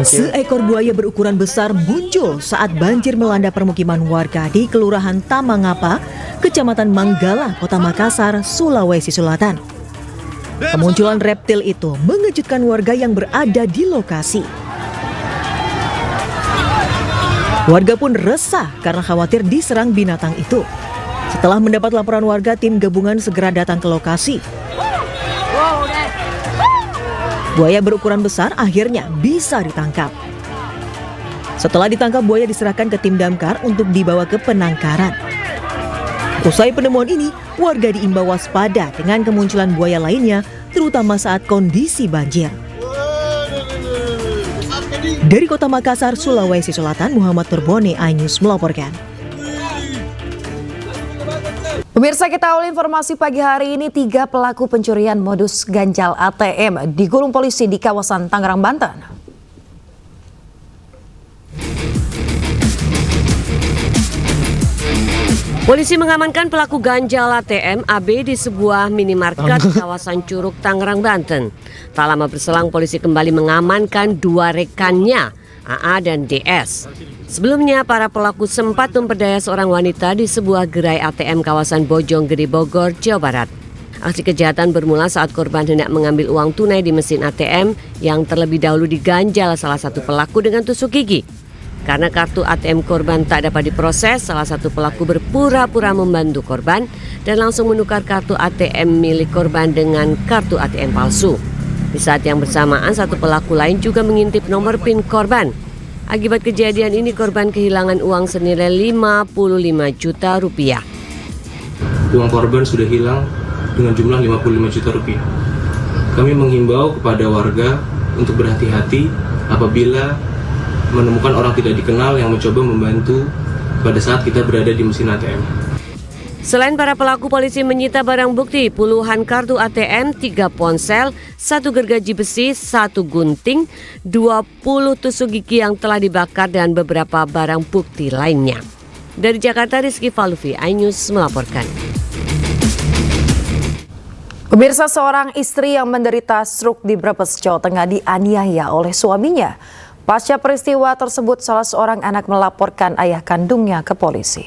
Seekor buaya berukuran besar muncul saat banjir melanda permukiman warga di Kelurahan Tamangapa, Kecamatan Manggala, Kota Makassar, Sulawesi Selatan. Kemunculan reptil itu mengejutkan warga yang berada di lokasi. Warga pun resah karena khawatir diserang binatang itu. Setelah mendapat laporan warga, tim gabungan segera datang ke lokasi. Buaya berukuran besar akhirnya bisa ditangkap. Setelah ditangkap, buaya diserahkan ke tim damkar untuk dibawa ke penangkaran. Usai penemuan ini, warga diimbau waspada dengan kemunculan buaya lainnya, terutama saat kondisi banjir. Dari Kota Makassar, Sulawesi Selatan, Muhammad Turbone, iNews melaporkan. Pemirsa, kita awali informasi pagi hari ini, 3 pelaku pencurian modus ganjal ATM digulung polisi di kawasan Tangerang, Banten. Polisi mengamankan pelaku ganjal ATM AB di sebuah minimarket di kawasan Curug, Tangerang, Banten. Tak lama berselang, polisi kembali mengamankan 2 rekannya, AA dan DS. Sebelumnya, para pelaku sempat memperdaya seorang wanita di sebuah gerai ATM kawasan Bojonggede, Bogor, Jawa Barat. Aksi kejahatan bermula saat korban hendak mengambil uang tunai di mesin ATM yang terlebih dahulu diganjal salah satu pelaku dengan tusuk gigi. Karena kartu ATM korban tak dapat diproses, salah satu pelaku berpura-pura membantu korban dan langsung menukar kartu ATM milik korban dengan kartu ATM palsu. Di saat yang bersamaan, satu pelaku lain juga mengintip nomor PIN korban. Akibat kejadian ini, korban kehilangan uang senilai 55 juta rupiah. Uang korban sudah hilang dengan jumlah 55 juta rupiah. Kami menghimbau kepada warga untuk berhati-hati apabila menemukan orang tidak dikenal yang mencoba membantu pada saat kita berada di mesin ATM. Selain para pelaku, polisi menyita barang bukti puluhan kartu ATM, 3 ponsel, 1 gergaji besi, 1 gunting, 20 tusuk gigi yang telah dibakar dan beberapa barang bukti lainnya. Dari Jakarta, Rizky Falufi, iNews melaporkan. Pemirsa, seorang istri yang menderita stroke di Brebes, Jawa Tengah dianiaya oleh suaminya. Pasca peristiwa tersebut, salah seorang anak melaporkan ayah kandungnya ke polisi.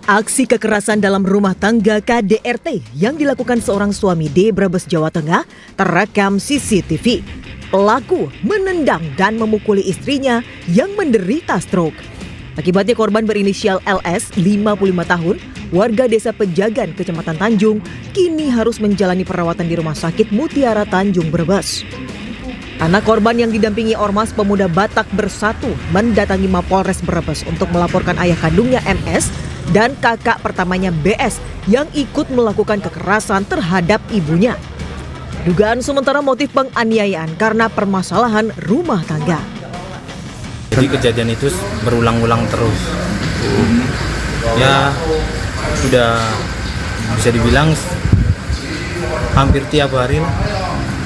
Aksi kekerasan dalam rumah tangga KDRT yang dilakukan seorang suami di Brebes, Jawa Tengah terekam CCTV. Pelaku menendang dan memukuli istrinya yang menderita stroke. Akibatnya korban berinisial LS, 55 tahun, warga desa Pejagan, Kecamatan Tanjung, kini harus menjalani perawatan di Rumah Sakit Mutiara Tanjung, Brebes. Anak korban yang didampingi Ormas Pemuda Batak Bersatu mendatangi Mapolres Brebes untuk melaporkan ayah kandungnya MS dan kakak pertamanya BS yang ikut melakukan kekerasan terhadap ibunya. Dugaan sementara motif penganiayaan karena permasalahan rumah tangga. Jadi kejadian itu berulang-ulang terus. Ya sudah bisa dibilang hampir tiap hari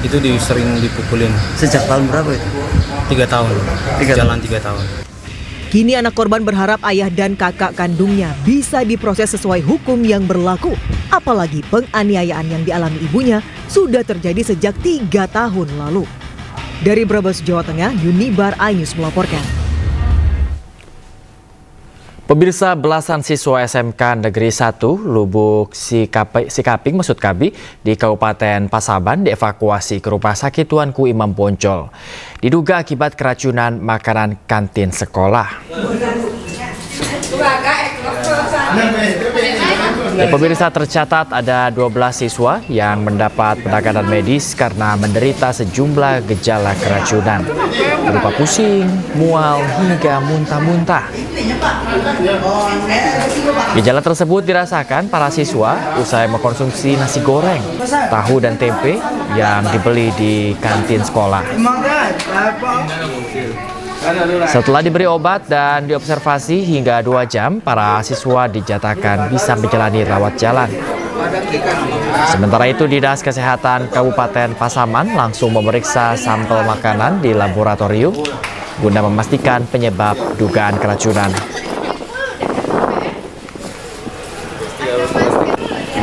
itu sering dipukulin. Sejak tahun berapa itu? 3 tahun. Jalan 3 tahun. Kini anak korban berharap ayah dan kakak kandungnya bisa diproses sesuai hukum yang berlaku. Apalagi penganiayaan yang dialami ibunya sudah terjadi sejak 3 tahun lalu. Dari Brebes, Jawa Tengah, Yunibar, iNews melaporkan. Pemirsa, belasan siswa SMK Negeri 1 Lubuk Sikaping Maksud Kabi di Kabupaten Pasaban dievakuasi ke Rumah Sakit Tuanku Imam Poncol. Diduga akibat keracunan makanan kantin sekolah. Pemirsa, tercatat ada 12 siswa yang mendapat penanganan medis karena menderita sejumlah gejala keracunan berupa pusing, mual, hingga muntah-muntah. Gejala tersebut dirasakan para siswa usai mengkonsumsi nasi goreng, tahu dan tempe yang dibeli di kantin sekolah. Setelah diberi obat dan diobservasi hingga 2 jam, para siswa dijatakan bisa menjalani rawat jalan. Sementara itu, Dinas Kesehatan Kabupaten Pasaman langsung memeriksa sampel makanan di laboratorium guna memastikan penyebab dugaan keracunan.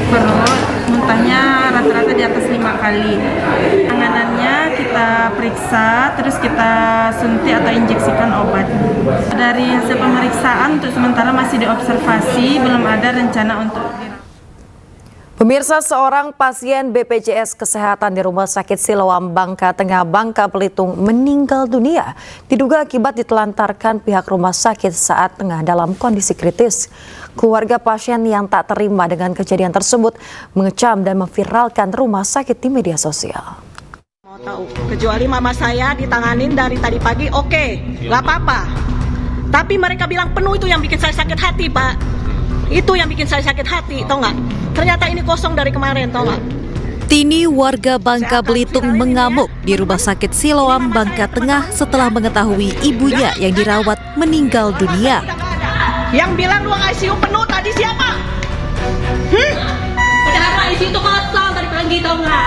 Perut muntahnya rata-rata di atas 5 kali. Penanganannya kita periksa, terus kita suntik atau injeksikan obat. Dari hasil pemeriksaan untuk sementara masih diobservasi, belum ada rencana untuk. Pemirsa, seorang pasien BPJS Kesehatan di Rumah Sakit Siloam Bangka Tengah, Bangka Belitung meninggal dunia. Diduga akibat ditelantarkan pihak rumah sakit saat tengah dalam kondisi kritis. Keluarga pasien yang tak terima dengan kejadian tersebut mengecam dan memviralkan rumah sakit di media sosial. Mau tahu, kecuali mama saya ditanganin dari tadi pagi, oke, nggak apa-apa. Tapi mereka bilang penuh, itu yang bikin saya sakit hati, Pak. Itu yang bikin saya sakit hati, tau nggak? Ternyata ini kosong dari kemarin, tau nggak? Tini, warga Bangka Belitung, mengamuk di Rumah Sakit Siloam Bangka Tengah setelah mengetahui ibunya yang dirawat meninggal dunia. Yang bilang ruang ICU penuh tadi siapa? Padahal ICU itu kosong tadi pagi, tau nggak?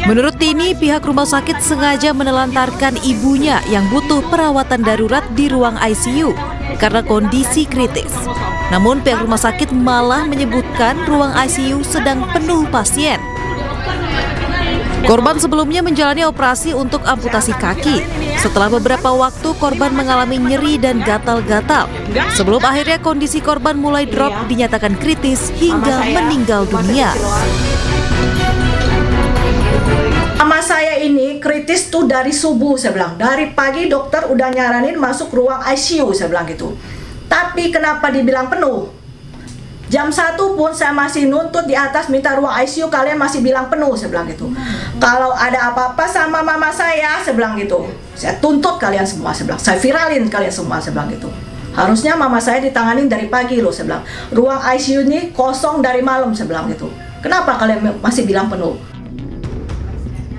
Menurut Tini, pihak rumah sakit sengaja menelantarkan ibunya yang butuh perawatan darurat di ruang ICU karena kondisi kritis. Namun pihak rumah sakit malah menyebutkan ruang ICU sedang penuh pasien. Korban sebelumnya menjalani operasi untuk amputasi kaki. Setelah beberapa waktu korban mengalami nyeri dan gatal-gatal. Sebelum akhirnya kondisi korban mulai drop, dinyatakan kritis hingga meninggal dunia. Mama saya ini kritis tuh dari subuh, saya bilang. Dari pagi dokter udah nyaranin masuk ruang ICU, saya bilang gitu. Tapi kenapa dibilang penuh? Jam 1 pun saya masih nuntut di atas minta ruang ICU, kalian masih bilang penuh, saya bilang gitu. Kalau ada apa-apa sama mama saya bilang gitu. Saya tuntut kalian semua, saya bilang. Saya viralin kalian semua, saya bilang gitu. Harusnya mama saya ditanganin dari pagi loh, saya bilang. Ruang ICU ini kosong dari malam, saya bilang gitu. Kenapa kalian masih bilang penuh?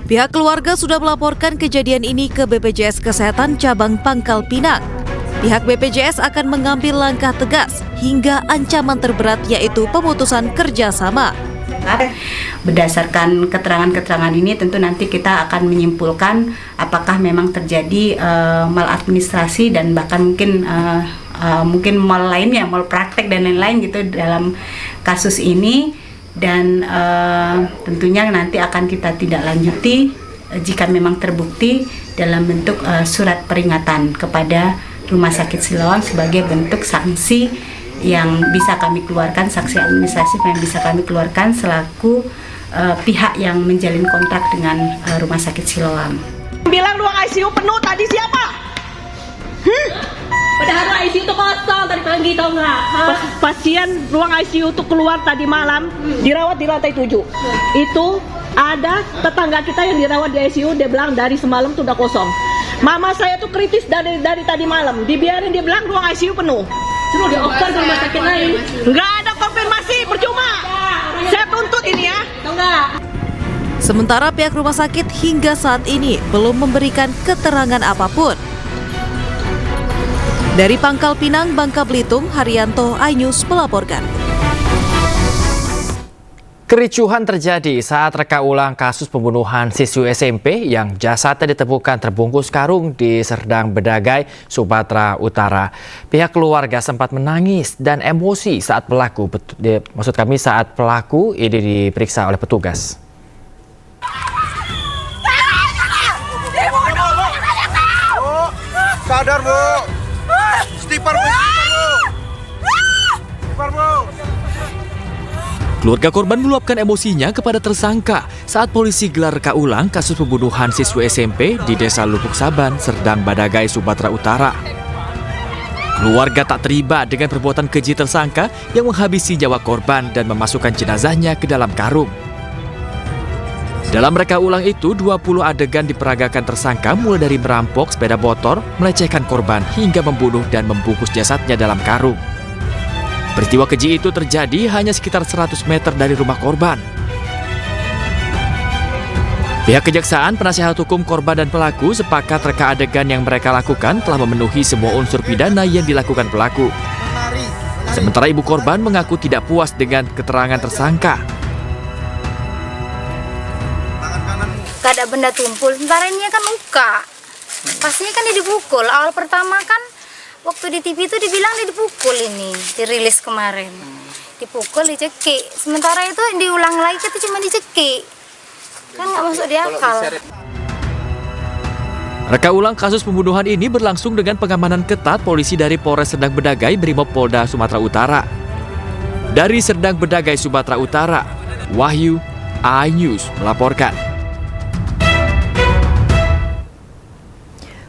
Pihak keluarga sudah melaporkan kejadian ini ke BPJS Kesehatan Cabang Pangkal Pinang. Pihak BPJS akan mengambil langkah tegas hingga ancaman terberat, yaitu pemutusan kerjasama. Berdasarkan keterangan-keterangan ini tentu nanti kita akan menyimpulkan apakah memang terjadi maladministrasi dan bahkan mungkin mal lainnya, mal praktek dan lain-lain gitu dalam kasus ini. Dan tentunya nanti akan kita tidak lanjuti jika memang terbukti dalam bentuk surat peringatan kepada Rumah Sakit Siloam sebagai bentuk sanksi yang bisa kami keluarkan, sanksi administratif yang bisa kami keluarkan selaku pihak yang menjalin kontrak dengan Rumah Sakit Siloam. Bilang ruang ICU penuh tadi siapa? Padahal ruang ICU itu kosong tadi pagi, tau nggak? Pasien ruang ICU itu keluar tadi malam, dirawat di lantai 7. Itu ada tetangga kita yang dirawat di ICU, dia bilang dari semalam tuh udah kosong. Mama saya tuh kritis dari tadi malam, dibiarin dia bilang ruang ICU penuh. Suruh dioper ke rumah sakit lain. Nggak ada konfirmasi, percuma. Saya tuntut ini ya, tau nggak? Sementara pihak rumah sakit hingga saat ini belum memberikan keterangan apapun. Dari Pangkal Pinang, Bangka Belitung, Haryanto, iNews melaporkan. Kericuhan terjadi saat reka ulang kasus pembunuhan siswi SMP yang jasadnya ditemukan terbungkus karung di Serdang Bedagai, Sumatera Utara. Pihak keluarga sempat menangis dan emosi saat saat pelaku ini diperiksa oleh petugas. Sadar, Bu. Stipar, Bu. Keluarga korban meluapkan emosinya kepada tersangka saat polisi gelar reka ulang kasus pembunuhan siswa SMP di Desa Lubuk Saban, Serdang Bedagai, Sumatera Utara. Keluarga tak terima dengan perbuatan keji tersangka yang menghabisi nyawa korban dan memasukkan jenazahnya ke dalam karung. Dalam reka ulang itu, 20 adegan diperagakan tersangka mulai dari merampok sepeda motor, melecehkan korban, hingga membunuh dan membungkus jasadnya dalam karung. Peristiwa keji itu terjadi hanya sekitar 100 meter dari rumah korban. Pihak kejaksaan, penasihat hukum korban dan pelaku sepakat reka adegan yang mereka lakukan telah memenuhi semua unsur pidana yang dilakukan pelaku. Sementara ibu korban mengaku tidak puas dengan keterangan tersangka. Gak ada benda tumpul, sementara ini kan luka. Pastinya kan dia dipukul. Awal pertama kan waktu di TV itu dibilang dia dipukul ini, dirilis kemarin. Dipukul, dicekik. Sementara itu diulang lagi kita cuma dicekik. Kan nggak masuk di akal. Reka ulang kasus pembunuhan ini berlangsung dengan pengamanan ketat polisi dari Polres Serdang Bedagai Brimopolda Sumatera Utara. Dari Serdang Bedagai Sumatera Utara, Wahyu iNews melaporkan.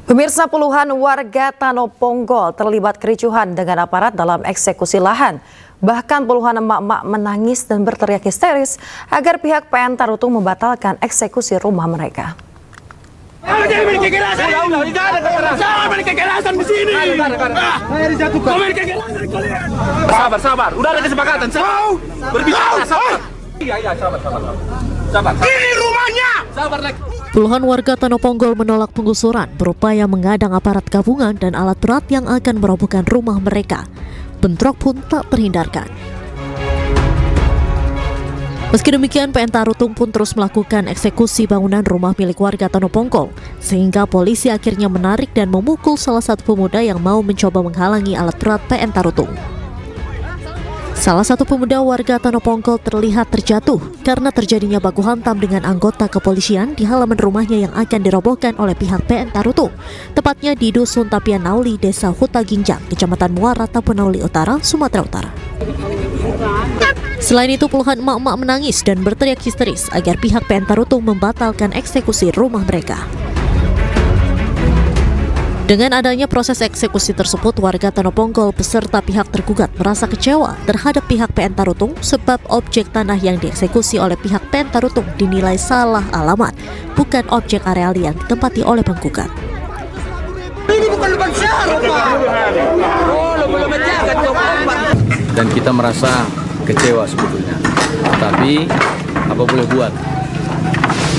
Pemirsa, puluhan warga Tanoponggol terlibat kericuhan dengan aparat dalam eksekusi lahan. Bahkan puluhan emak-emak menangis dan berteriak histeris agar pihak PN Tarutung membatalkan eksekusi rumah mereka. Sabar, udah ada kesepakatan. Berbicara, sabar. Sabar. Ini rumahnya. Sabar lagi. Puluhan warga Tanoponggol menolak penggusuran, berupaya mengadang aparat gabungan dan alat berat yang akan merobohkan rumah mereka. Bentrok pun tak terhindarkan. Meski demikian, PN Tarutung pun terus melakukan eksekusi bangunan rumah milik warga Tanoponggol, sehingga polisi akhirnya menarik dan memukul salah satu pemuda yang mau mencoba menghalangi alat berat PN Tarutung. Salah satu pemuda warga Tanoponggol terlihat terjatuh karena terjadinya baku hantam dengan anggota kepolisian di halaman rumahnya yang akan dirobohkan oleh pihak PN Tarutung, tepatnya di Dusun Tapian Nauli, Desa Huta Ginjang, Kecamatan Muara, Tapanuli Utara, Sumatera Utara. Selain itu, puluhan emak-emak menangis dan berteriak histeris agar pihak PN Tarutung membatalkan eksekusi rumah mereka. Dengan adanya proses eksekusi tersebut, warga Tanoponggol beserta pihak tergugat merasa kecewa terhadap pihak PN Tarutung sebab objek tanah yang dieksekusi oleh pihak PN Tarutung dinilai salah alamat, bukan objek areal yang ditempati oleh penggugat. Ini bukan depan siapa, Pak. Dan kita merasa kecewa sebetulnya. Tapi apa boleh buat?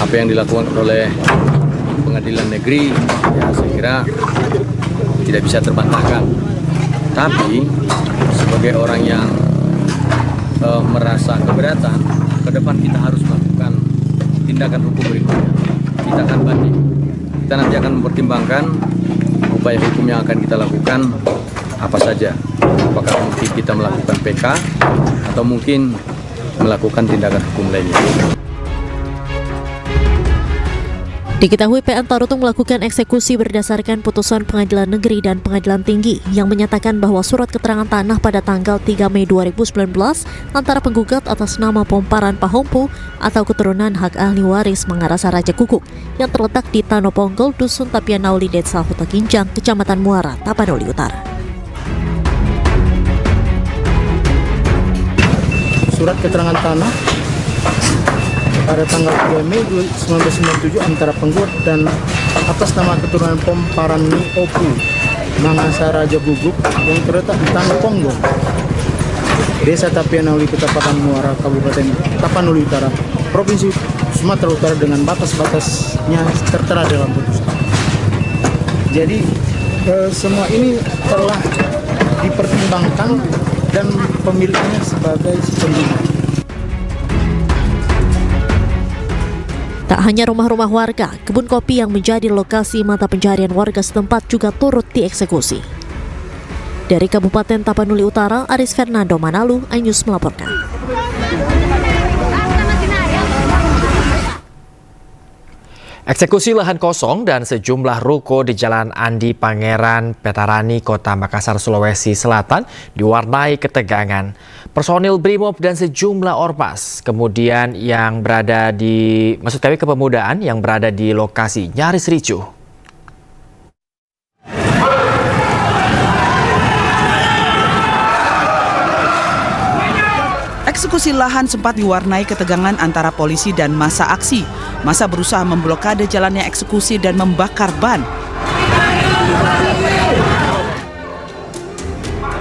Apa yang dilakukan oleh Pengadilan Negeri, ya saya kira tidak bisa terbantahkan. Tapi sebagai orang yang merasa keberatan, ke depan kita harus melakukan tindakan hukum berikutnya. Kita akan banding. Kita nanti akan mempertimbangkan upaya hukum yang akan kita lakukan apa saja. Apakah mungkin kita melakukan PK atau mungkin melakukan tindakan hukum lainnya. Diketahui PN Tarutung melakukan eksekusi berdasarkan putusan Pengadilan Negeri dan Pengadilan Tinggi yang menyatakan bahwa surat keterangan tanah pada tanggal 3 Mei 2019 antara penggugat atas nama Pomparan Pahompu atau keturunan hak ahli waris Mangarasa Raja Kukuk yang terletak di Tanoponggol, Dusun Tapian Nauli, Desa Huta Ginjang, Kecamatan Muara, Tapanuli Utara. Surat keterangan tanah pada tanggal 2 Mei 1997 antara penggugat dan atas nama keturunan Pomparan Opu Mangasa Raja Guguk yang terletak di Tanoponggol, Desa Tapian Nauli, Kecamatan Muara, Kabupaten Tapanuli Utara, Provinsi Sumatera Utara dengan batas-batasnya tertera dalam putusan. Jadi semua ini telah dipertimbangkan dan pemiliknya sebagai penggugat. Tak hanya rumah-rumah warga, kebun kopi yang menjadi lokasi mata pencarian warga setempat juga turut dieksekusi. Dari Kabupaten Tapanuli Utara, Aris Fernando Manalu, iNews melaporkan. Eksekusi lahan kosong dan sejumlah ruko di Jalan Andi Pangeran, Petarani, Kota Makassar, Sulawesi Selatan diwarnai ketegangan. Personil Brimob dan sejumlah ormas kemudian yang berada di kepemudaan yang berada di lokasi nyaris ricuh. Eksekusi lahan sempat diwarnai ketegangan antara polisi dan massa aksi. Massa berusaha memblokade jalannya eksekusi dan membakar ban.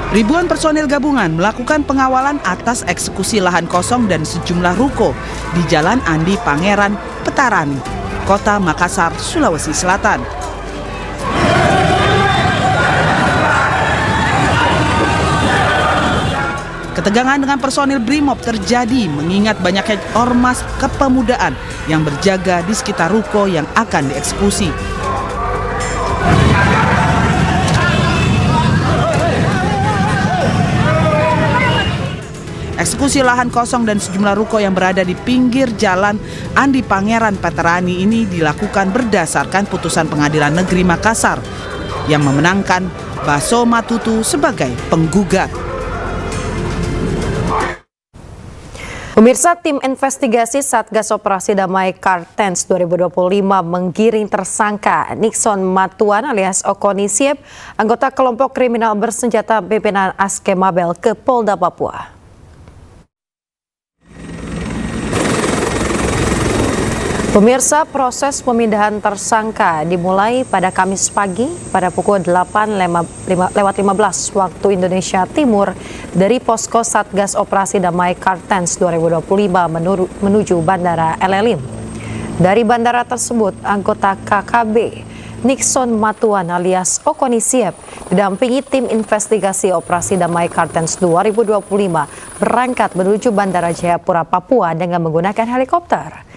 Ribuan personil gabungan melakukan pengawalan atas eksekusi lahan kosong dan sejumlah ruko di Jalan Andi Pangeran, Petarani, Kota Makassar, Sulawesi Selatan. Ketegangan dengan personil Brimob terjadi mengingat banyaknya ormas kepemudaan yang berjaga di sekitar ruko yang akan dieksekusi. Eksekusi lahan kosong dan sejumlah ruko yang berada di pinggir jalan Andi Pangeran Petarani ini dilakukan berdasarkan putusan Pengadilan Negeri Makassar yang memenangkan Baso Matutu sebagai penggugat. Pemirsa, tim investigasi Satgas Operasi Damai Kartens 2025 menggiring tersangka Nixon Matuan alias Okoni Siep, anggota kelompok kriminal bersenjata pimpinan Aske Mabel ke Polda Papua. Pemirsa, proses pemindahan tersangka dimulai pada Kamis pagi pada pukul 8.15 waktu Indonesia Timur dari posko Satgas Operasi Damai Kartens 2025 menuju Bandara El Elim. Dari bandara tersebut, anggota KKB Nixon Matuan alias Okoni Siep didampingi tim investigasi Operasi Damai Kartens 2025 berangkat menuju Bandara Jayapura, Papua dengan menggunakan helikopter.